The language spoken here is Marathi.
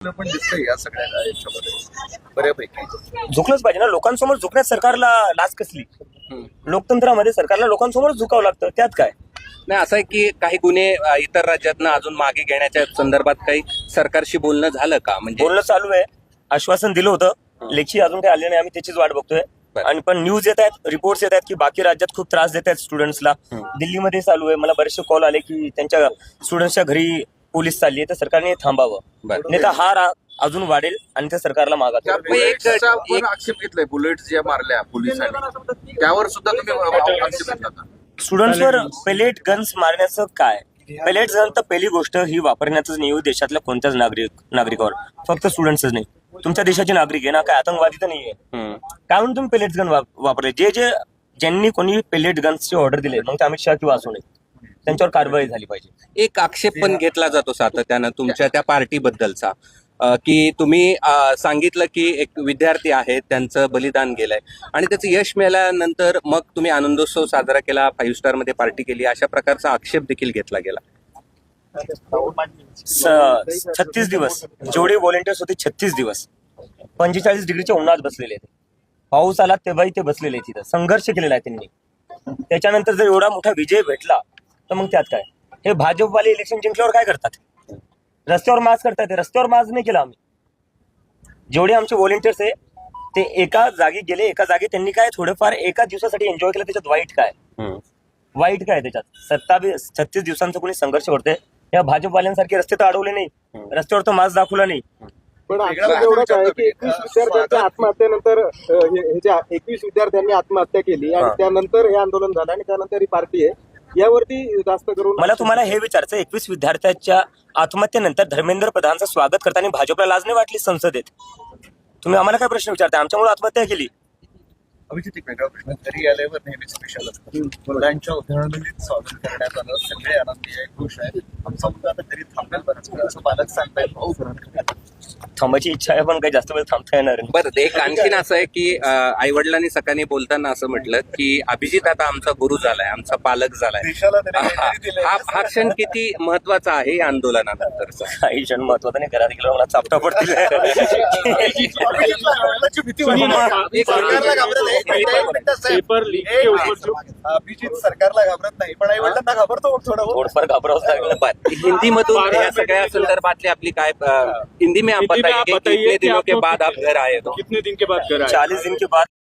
पण दिसतंय या सगळ्या याच्यामध्ये बऱ्यापैकी झुकलंच पाहिजे ना. लोकांसमोर झुकण्यात सरकारला लाज कसली? लोकतंत्रामध्ये सरकारला लोकांसमोर झुकावं लागतं, त्यात काय? नाही, असं आहे की काही गुन्हे इतर राज्यातनं अजून मागे घेण्याच्या संदर्भात काही सरकारशी बोलणं झालं का? म्हणजे बोलणं चालू आहे, आश्वासन दिलं होतं, लेखी अजून काही आले नाही, आम्ही त्याचीच वाट बघतोय. बरं. आणि पण न्यूज येत आहेत, रिपोर्ट्स येत आहेत की बाकी राज्यात खूप त्रास देत आहेत स्टुडंट्सला. दिल्लीमध्ये चालू आहे, मला बरेचसे कॉल आले की त्यांच्या स्टुडंट्सच्या घरी पोलीस चालली आहे, तर सरकारने थांबावं. बरं. नाही तर हा राग अजून वाढेल आणि त्या सरकारला मागात. त्या बुलेट्सचा पण आक्षेप घेतलाय, बुलेट्स ज्या मारल्या पोलिसांनी त्यावर सुद्धा तुम्ही आक्षेप घेतला का? स्टुडंट्सवर पेलेट गन्स मारण्याचं काय? पेलेट गन तर पहिली गोष्ट ही वापरण्याचंच नाही येऊ देशातल्या कोणत्याच नागरिकावर, फक्त स्टुडंट्सच नाही. तुमच्या देशाचे नागरिक आहे ना, काय आतंकवादी तर नाहीये. काय म्हणून तुम्ही पेलेट गन वापरले? ज्यांनी कोणी पेलेट गन्सची ऑर्डर दिले, मग ते अमित शहा किंवा असू नये, त्यांच्यावर कारवाई झाली पाहिजे. एक आक्षेप पण घेतला जातो सातत्यानं तुमच्या त्या पार्टीबद्दलचा, की तुम्ही सांगितलं की एक विद्यार्थी आहेत, त्यांचं बलिदान गेलंय आणि त्याचं यश मिळाल्यानंतर मग तुम्ही आनंदोत्सव साजरा केला, 5 स्टार मध्ये पार्टी केली, अशा प्रकारचा आक्षेप देखील घेतला गेला. 36 दिवस जेवढे व्हॉलेंटियर्स होते, 36 दिवस 45 डिग्रीच्या उन्हात बसलेले आहेत. पाऊस आला तेव्हाही ते बसलेले आहेत, तिथं संघर्ष केलेला आहे त्यांनी. त्याच्यानंतर जर एवढा मोठा विजय भेटला तर मग त्यात काय? हे भाजपवाले इलेक्शन जिंकल्यावर काय करतात? रस्त्यावर मार्च करतात. रस्त्यावर मार्च नाही केला आम्ही. जेवढे आमचे व्हॉलेंटियर्स आहे ते एका जागी गेले, एका जागी त्यांनी काय थोडंफार एका दिवसासाठी एन्जॉय केलं. त्याच्यात वाईट काय? वाईट काय त्याच्यात? 36 दिवसांचा कोणी संघर्ष करतोय. या भाजपवाल्यांसारखे रस्ते तर अडवले नाही, रस्त्यावर तर मार्च दाखवला नाही. पण आक्षेप एवढाच आहे की 21 विद्यार्थ्यांच्या आत्महत्येनंतर 21 विद्यार्थ्यांनी आत्महत्या केली आणि त्यानंतर हे आंदोलन झालं आणि त्यानंतर ही पार्टी आहे. यावरती जास्त करून मला तुम्हाला हे विचारायचं, 21 विद्यार्थ्यांच्या आत्महत्येनंतर धर्मेंद्र प्रधानचं स्वागत करताना भाजपला लाज नाही वाटली संसदेत? तुम्ही आम्हाला काय प्रश्न विचारताय? आमच्यामुळे आत्महत्या केली. अभिजित, एक वेगळा प्रश्न. घरी आल्यावर नेहमीच स्पेशल असतं. मुलांच्या उधळणीत स्वागत करण्यात आलं, सगळे आनंदी आहे, खुश आहे. आमचा मुलगा आता घरी थांबेल बरंच वेळ असं पालक सांगतायत. भाऊ थांबायची इच्छा आहे, पण काही जास्त वेळ थांबता येणार नाही. बरं, एक आणखीन असं आहे की आई वडिलांनी सकाळी बोलताना असं म्हटलं की अभिजित आता आमचा गुरु झालाय, आमचा पालक झालाय. देशाला त्यांनी काहीतरी दिलंय. हा क्षण किती महत्वाचा आहे या आंदोलनानंतरचा? काही क्षण महत्वाचा नाही. घरात गेल्यावर मला चापटा पडतील. भीती वाटते. सरकारला घाबरत नाही. पेपर लीक अभिजित सरकारला घाबरत नाही, पण आई वडिलांना घाबरतो थोडं. थोडंफार घाबरावंच लागलं. बरं, हिंदीमधून या सगळ्या संदर्भातली आपली काय हिंदी में आप बताइए कि कितने दिनों के बाद आप घर आए? तो कितने दिन के बाद घर आए? 40 दिन के बाद